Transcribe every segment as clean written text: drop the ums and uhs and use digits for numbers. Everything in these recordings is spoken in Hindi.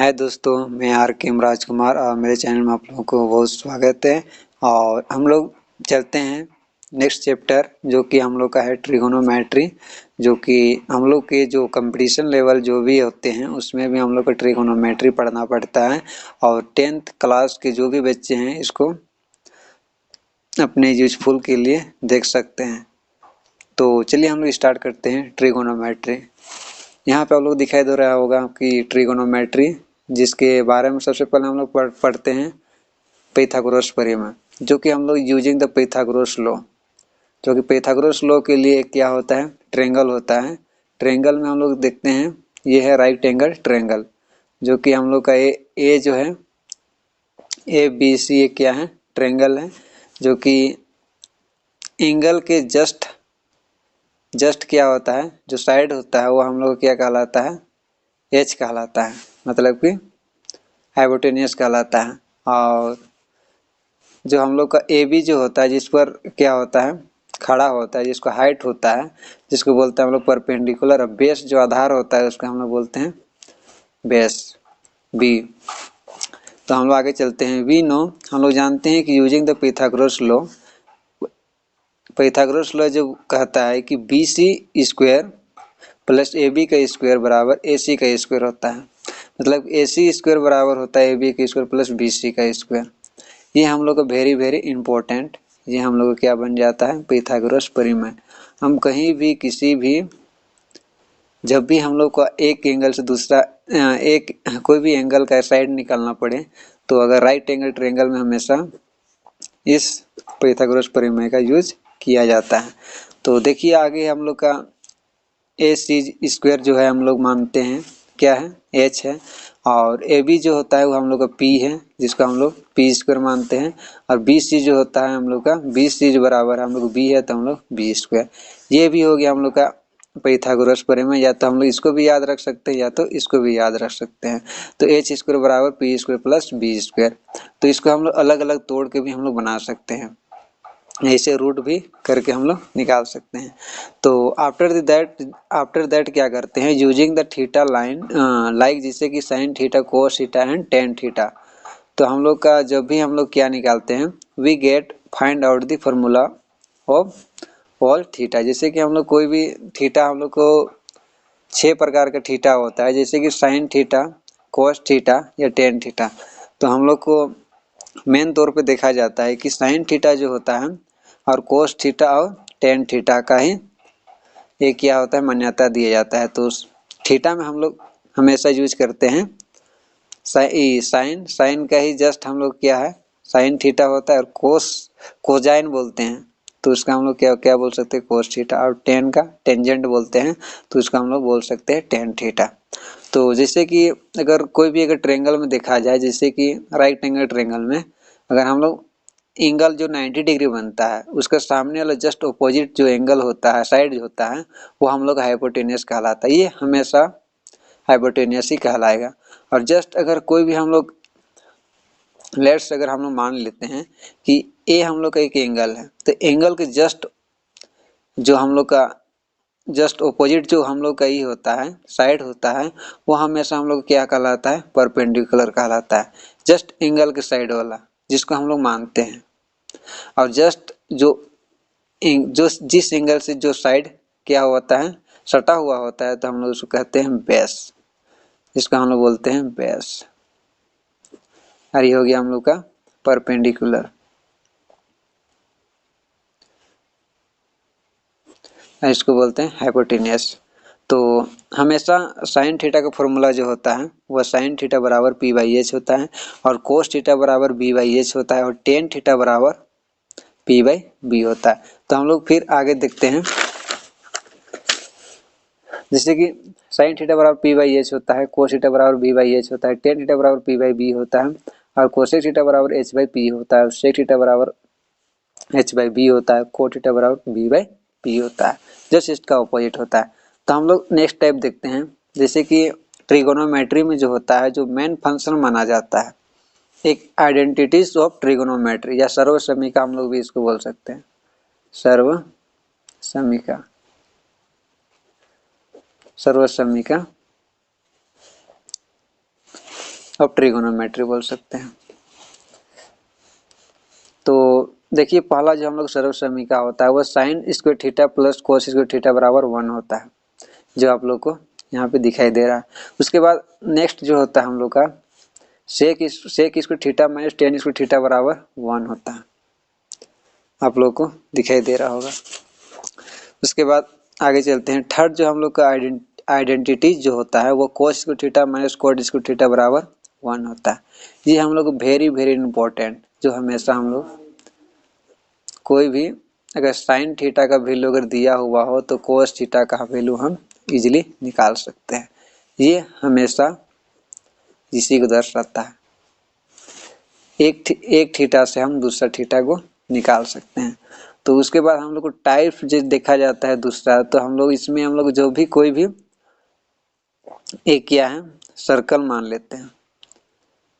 हाय दोस्तों, मैं आर के राजकुमार और मेरे चैनल में आप लोगों को बहुत स्वागत है। और हम लोग चलते हैं नेक्स्ट चैप्टर, जो कि हम लोग का है ट्रिगोनोमेट्री। जो कि हम लोग के जो कंपटीशन लेवल जो भी होते हैं उसमें भी हम लोग को ट्रिगोनोमेट्री पढ़ना पड़ता है। और 10th क्लास के जो भी बच्चे हैं इसको अपने यूजफुल के लिए देख सकते हैं। तो चलिए हम लोग स्टार्ट करते हैं ट्रिगोनोमेट्री। यहाँ पे आप लोग दिखाई दे रहा होगा कि ट्रिगोनोमेट्री, जिसके बारे में सबसे पहले हम लोग पढ़ते हैं पाइथागोरस थ्योरम, जो कि हम लोग यूजिंग द पाइथागोरस लॉ। जो कि पाइथागोरस लॉ के लिए क्या होता है, ट्रायंगल होता है। ट्रायंगल में हम लोग देखते हैं ये है राइट एंगल ट्रायंगल, जो कि हम लोग का ए जो है ए बी सी ये क्या है, ट्रायंगल है। जो कि एंगल के जस्ट क्या होता है, जो साइड होता है वो हम लोग क्या कहलाता है, एच कहलाता है, मतलब कि हाइपोटेन्यूस कहलाता है। और जो हम लोग का ए बी जो होता है, जिस पर क्या होता है, खड़ा होता है, जिसको हाइट होता है, जिसको बोलते हैं हम लोग परपेंडिकुलर। बेस जो आधार होता है उसको हम लोग बोलते हैं बेस बी। तो हम लोग आगे चलते हैं। वी नो, हम लोग जानते हैं कि using the Pythagoras law, Pythagoras law जो कहता है कि B C square plus A B का स्क्वायर बराबर ए सी का स्क्वायर होता है। मतलब ए सी स्क्वायर बराबर होता है ए बी का स्क्वायर प्लस बी सी का स्क्वायर। ये हम लोग का वेरी वेरी इंपॉर्टेंट, ये हम लोग का क्या बन जाता है, पाइथागोरस थ्योरम। हम कहीं भी किसी भी जब भी हम लोग को एक एंगल से दूसरा एक कोई भी एंगल का साइड निकालना पड़े, तो अगर राइट एंगल ट्रायंगल में हमेशा इस पाइथागोरस थ्योरम का यूज किया जाता है। तो देखिए आगे हम लोग का ए सी स्क्वायर जो है हम लोग मानते हैं क्या है, एच है। और ए बी जो होता है वो हम लोग का पी है, जिसको हम लोग पी स्क्वायर मानते हैं। और बी सी जो होता है हम लोग का बी सी जो बराबर हम लोग बी है, तो हम लोग बी स्क्वायर। ये भी हो गया हम लोग का पाइथागोरस थ्योरम। या तो हम लोग इसको भी याद रख सकते हैं या तो इसको भी याद रख सकते हैं। तो एच स्क्वायर बराबर P square plus B square. तो इसको हम लोग अलग अलग तोड़ के भी हम लोग बना सकते हैं, ऐसे रूट भी करके हम लोग निकाल सकते हैं। तो आफ्टर दैट क्या करते हैं, using the theta line like, जिससे कि sign theta cos theta and tan theta. तो हम लोग का जब भी हम लोग क्या निकालते हैं, we get find out the formula of all theta. जैसे कि हम लोग कोई भी थीटा, हम लोग को 6 प्रकार का थीटा होता है, जैसे कि साइन थीटा, कोस थीटा या टेन थीटा। तो हम लोग को मेन तौर पे देखा जाता है कि साइन थीटा जो होता है और कोस थीटा और टेन थीटा का ही एक क्या होता है, मान्यता दिया जाता है। तो थीटा में हम लोग हमेशा यूज करते हैं साइन साइन का ही जस्ट हम लोग क्या है, साइन थीटा होता है। और कोजाइन बोलते हैं, तो उसका हम लोग क्या क्या बोल सकते हैं, कोस थीटा। और टेन का टेंजेंट बोलते हैं, तो उसका हम लोग बोल सकते हैं टेन थीटा। तो जैसे कि अगर कोई भी अगर ट्रायंगल में देखा जाए, जैसे कि राइट एंगल ट्रायंगल में अगर हम लोग एंगल जो 90 डिग्री बनता है, उसका सामने वाला जस्ट अपोजिट जो एंगल होता है, साइड जो होता है, वो हम लोग हाइपोटेन्यूस कहलाता है। ये हमेशा हाइपोटेन्यूस ही कहलाएगा। और जस्ट अगर कोई भी हम लोग लेट्स अगर हम लोग मान लेते हैं कि ए हम लोग का एक एंगल है, तो एंगल के जस्ट जो हम लोग का जस्ट ऑपोजिट जो हम लोग का ही होता है, साइड होता है, वो हमेशा हम लोग क्या कहलाता है, परपेंडिकुलर कहलाता है। जस्ट एंगल के साइड वाला, जिसको हम लोग मानते हैं। और जस्ट जो जिस एंगल से जो साइड क्या होता है, सटा हुआ होता है, तो हम लोग उसको कहते हैं बेस, जिसको हम लोग बोलते हैं बेस। और ये हो गया हम लोग का परपेंडिकुलर, इसको बोलते हैं हाइपोटेन्यूस। तो हमेशा साइन थीटा का फॉर्मूला जो होता है वह साइन थीटा बराबर पी बाई एच होता है, और कोस थीटा बराबर बी बाई एच होता है, और टेन थीटा बराबर पी बाई बी होता है। तो हम लोग फिर आगे देखते हैं, जैसे कि साइन थीटा बराबर पी बाई एच होता है, कोस थीटा बराबर बी बाई एच होता है, टेन थीटा बराबर पी बाई बी होता है, और कोसेक थीटा बराबर एच बाई पी होता है, और सेक थीटा बराबर एच बाई बी होता है, को थीटा बराबर बी बाई पी होता है। जस्ट इसका ऑपोजिट होता है। तो हम लोग नेक्स्ट टाइप देखते हैं, जैसे कि ट्रिगोनोमेट्री में जो होता है, जो मेन फंक्शन माना जाता है, एक आइडेंटिटीज ऑफ ट्रिगोनोमेट्री या सर्व समीका हम लोग भी इसको बोल सकते हैं, सर्व समीका, सर्व समीका। और ट्रिगोनोमेट्री बोल सकते हैं। तो देखिए पहला जो हम लोग सर्व समीकरण होता है वो sine square theta plus cos square theta बराबर 1 होता है, जो आप लोग को यहाँ पे दिखाई दे रहा है। उसके बाद नेक्स्ट जो होता है हम लोग का sec square theta minus tan square theta बराबर 1 होता है, आप लोग को दिखाई दे रहा होगा। उसके बाद आगे चलते हैं। थर्ड जो हम लोग का आइडेंटिटी जो होता है वो cos square theta minus cot square theta बराबर 1 होता है। ये हम लोग वेरी वेरी इंपॉर्टेंट, जो हमेशा हम लोग कोई भी अगर साइन थीटा का वैल्यू अगर दिया हुआ हो तो कोस थीटा का वैल्यू हम इजीली निकाल सकते हैं। ये हमेशा इसी को दर्शाता है। एक थीटा से हम दूसरा थीटा को निकाल सकते हैं। तो उसके बाद हम लोग को टाइप जो देखा जाता है दूसरा, तो हम लोग इसमें हम लोग जो भी कोई भी एक क्या है सर्कल मान लेते हैं।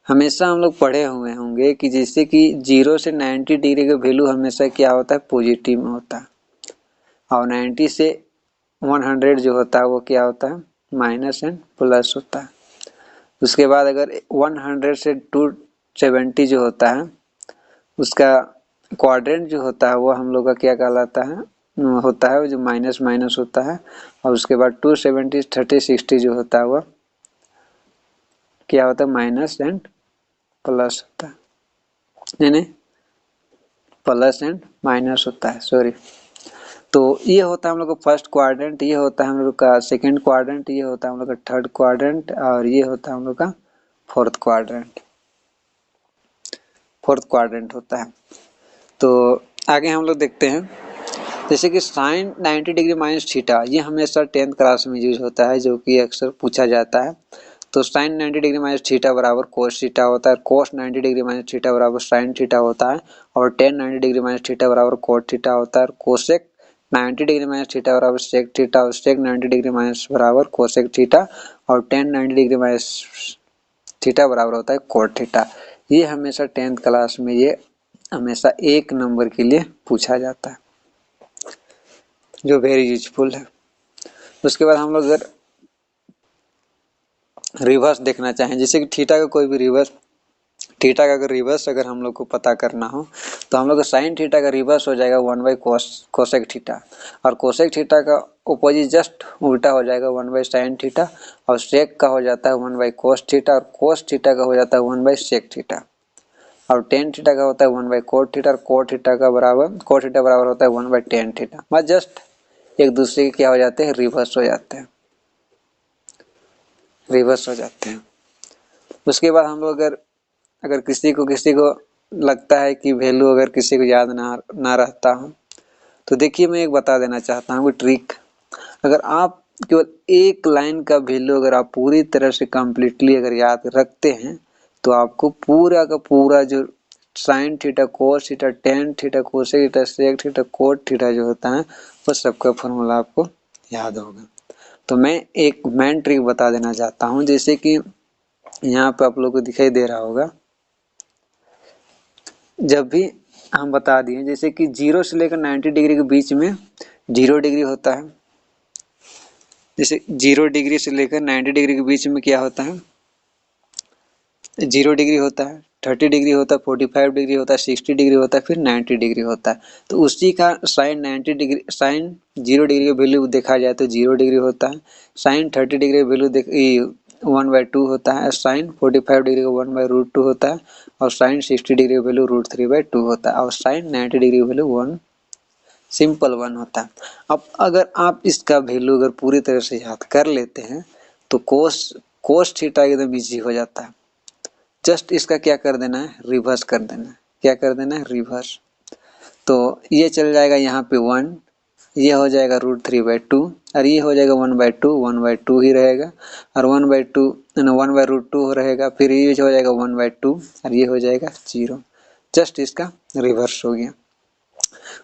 हमेशा हम लोग पढ़े हुए होंगे कि जैसे कि 0 से 90 डिग्री का वैल्यू हमेशा क्या होता है पॉजिटिव में होता है, और 90 से 100 जो होता है वो क्या होता है माइनस एंड प्लस होता है। उसके बाद अगर 100 से 270 जो होता है उसका क्वाड्रेंट जो होता है वो हम लोग का क्या कहलाता है होता है जो माइनस माइनस होता है। और उसके बाद 270 30 60 जो होता है वह क्या होता है माइनस एंड प्लस होता है, नहीं प्लस एंड माइनस होता है, सॉरी। तो ये होता है हम लोग का फर्स्ट क्वाड्रेंट, ये होता है हम लोग का सेकंड क्वाड्रेंट, ये होता है हम लोग का थर्ड क्वाड्रेंट, और ये होता है हम लोग का फोर्थ क्वाड्रेंट होता है। तो आगे हम लोग देखते हैं जैसे कि साइन 90 डिग्री माइनस थीटा, ये हमेशा 10th क्लास में यूज होता है, जो कि अक्सर पूछा जाता है। तो साइन 90 डिग्री माइनस थीटा बराबर कोस थीटा होता है, कोस 90 डिग्री माइनस थीटा बराबर साइन थीटा होता है, और टेन 90 डिग्री माइनस थीटा बराबर कोट थीटा होता है, और कोसेक 90 डिग्री माइनस थीटा बराबर सेक थीटा, और सेक 90 डिग्री माइनस बराबर कोसेक थीटा, और टेन 90 डिग्री माइनस थीटा बराबर होता है कोट थीटा। ये हमेशा 10th क्लास में ये हमेशा 1 नंबर के लिए पूछा जाता है, जो वेरी यूजफुल है। उसके बाद हम लोग अगर रिवर्स देखना चाहें, जैसे कि थीटा का कोई भी रिवर्स, थीटा का अगर रिवर्स अगर हम लोग को पता करना हो तो हम लोग का साइन थीटा का रिवर्स हो जाएगा 1 बाई कोसेक थीटा, और कोसेक थीटा का अपोजिट जस्ट उल्टा हो जाएगा 1 बाई साइन थीटा, और सेक का हो जाता है 1 बाई कोस थीटा, और कोस थीटा का हो जाता है 1 बाई सेक थीटा, और टेन थीटा का होता है 1 बाई कोट थीटा, और कोट थीटा का बराबर कोट थीटा बराबर होता है 1 बाई टेन थीटा। बस जस्ट एक दूसरे के क्या हो जाते हैं रिवर्स हो जाते हैं, रिवर्स हो जाते हैं। उसके बाद हम लोग अगर किसी को लगता है कि वैल्यू अगर किसी को याद ना रहता हो, तो देखिए मैं एक बता देना चाहता हूँ ट्रिक। अगर आप केवल एक लाइन का वैल्यू अगर आप पूरी तरह से कंप्लीटली अगर याद रखते हैं तो आपको पूरा का पूरा जो sine theta cos theta tan theta cosec theta sec theta cot theta जो होता है वो सबका फॉर्मूला आपको याद होगा। तो मैं एक मेन ट्रिक बता देना चाहता हूँ, जैसे कि यहाँ पे आप लोग को दिखाई दे रहा होगा, जब भी हम बता दिए जैसे कि 0 से लेकर 90 डिग्री के बीच में 0 डिग्री होता है, जैसे 0 डिग्री से लेकर 90 डिग्री के बीच में क्या होता है 0 डिग्री होता है, 30 डिग्री होता है, 45 डिग्री होता है, 60 डिग्री होता है, फिर 90 डिग्री होता है। तो उसी का साइन 90 डिग्री साइन 0 डिग्री का वैल्यू देखा जाए तो 0 डिग्री होता है, साइन 30 डिग्री का वैल्यू 1/2 होता है, साइन 45 डिग्री का 1/√2 होता है, और साइन 60 डिग्री का वैल्यू √3/2 होता है, और साइन 90 डिग्री का वैल्यू 1 सिंपल 1 होता है। अब अगर आप इसका वैल्यू अगर पूरी तरह से याद कर लेते हैं तो कोस थीटा एकदम इजी हो जाता है। जस्ट इसका क्या कर देना है रिवर्स कर देना है, क्या कर देना है रिवर्स। तो ये चल जाएगा यहाँ पे 1, ये हो जाएगा √3/2, और ये हो जाएगा 1/2 ही रहेगा, और 1/2 रहेगा, फिर ये हो जाएगा 1/2, और ये हो जाएगा 0। जस्ट इसका रिवर्स हो गया।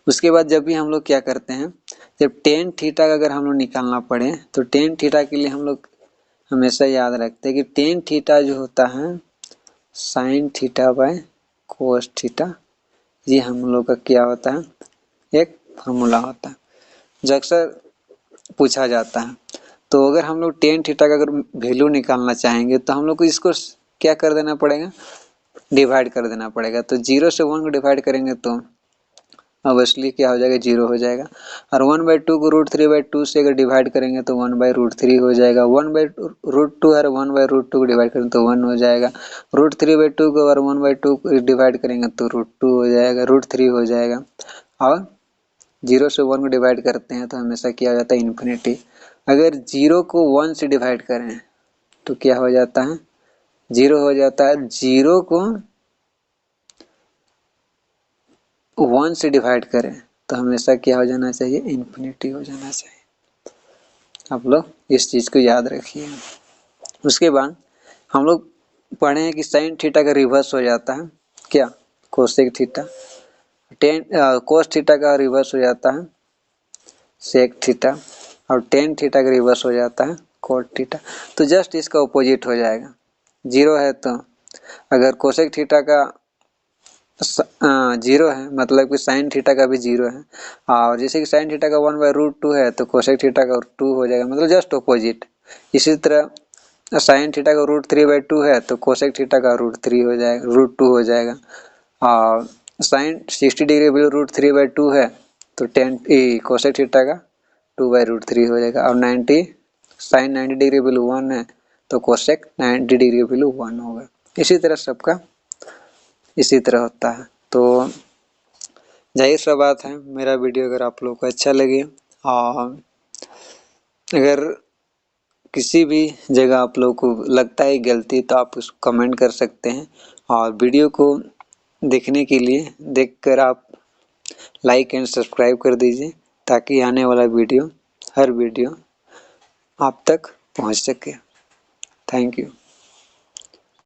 उसके बाद जब भी हम लोग क्या करते हैं, जब टेन थीटा का अगर हम लोग निकालना पड़े तो टेन थीटा के लिए हम लोग हमेशा याद रखते हैं कि टेन थीटा जो होता है sine theta by cos theta, ये हम लोग का क्या होता है एक फार्मूला होता है जो अक्सर पूछा जाता है। तो अगर हम लोग टेन थीटा का अगर वैल्यू निकालना चाहेंगे तो हम लोग को इसको क्या कर देना पड़ेगा, डिवाइड कर देना पड़ेगा। तो 0 से 1 को डिवाइड करेंगे तो ऑब्वियसली क्या हो जाएगा, 0 हो जाएगा। और 1/2 को √3/2 से अगर डिवाइड करेंगे तो 1/√3 हो जाएगा। 1/√2 और 1/√2 को डिवाइड करेंगे तो 1 हो जाएगा। √3/2 को और 1/2 को डिवाइड करेंगे तो √2 हो जाएगा, √3 हो जाएगा। और 0 से 1 को डिवाइड करते हैं तो हमेशा क्या हो जाता है, इन्फिनिटी। अगर 0 को 1 से डिवाइड करें तो क्या हो जाता है, 0 हो जाता है। 0 को 1 से डिवाइड करें तो हमेशा क्या हो जाना चाहिए, इन्फिनिटी हो जाना चाहिए। आप लोग इस चीज़ को याद रखिए। उसके बाद हम लोग पढ़े हैं कि साइन थीटा का रिवर्स हो जाता है क्या, कोसेक थीटा। कोस थीटा का रिवर्स हो जाता है सेक थीटा, और टेन थीटा का रिवर्स हो जाता है कोट थीटा। तो जस्ट इसका अपोजिट हो जाएगा। 0 है तो अगर कोसेक थीटा का 0 है मतलब कि साइन थीटा का भी 0 है, और जैसे कि साइन थीटा का 1/√2 है तो कोसेक थीटा का 2 हो जाएगा, मतलब जस्ट अपोजिट। इसी तरह साइन थीटा का √3/2 है तो कोसेक थीटा का √3 हो जाएगा, √2 हो जाएगा। और साइन 60 डिग्री वैल्यू √3/2 है तो कोसेक थीटा का 2/√3 हो जाएगा। और 90 साइन 90 डिग्री वैल्यू 1 है तो कोसेक 90 डिग्री वैल्यू 1 होगा। इसी तरह सबका इसी तरह होता है। तो जाहिर सा बात है, मेरा वीडियो अगर आप लोगों को अच्छा लगे और अगर किसी भी जगह आप लोगों को लगता है गलती तो आप उसको कमेंट कर सकते हैं। और वीडियो को देखने के लिए देखकर आप लाइक एंड सब्सक्राइब कर दीजिए ताकि आने वाला वीडियो हर वीडियो आप तक पहुंच सके। Thank you.